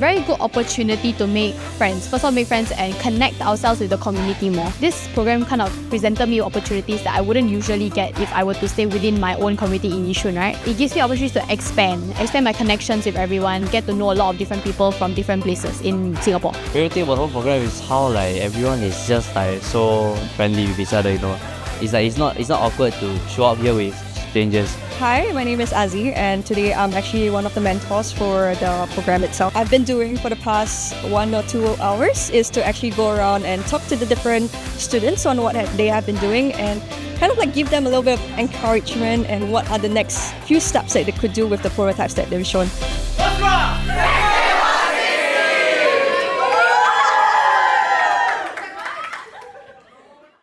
very good opportunity to make friends. First of all, make friends and connect ourselves with the community more. This program kind of presented me opportunities that I wouldn't usually get if I were to stay within my own community in Yishun, right? It gives me opportunities to expand my connections with everyone, get to know a lot of different people from different places in Singapore. Favorite thing about the whole program is how like everyone is just like so friendly with each other, you know. It's like it's not awkward to show up here with strangers. Hi, my name is Azzy, and today I'm actually one of the mentors for the program itself. I've been doing for the past 1 or 2 hours is to actually go around and talk to the different students on what they have been doing and kind of like give them a little bit of encouragement and what are the next few steps that they could do with the prototypes that they've shown. MESRA!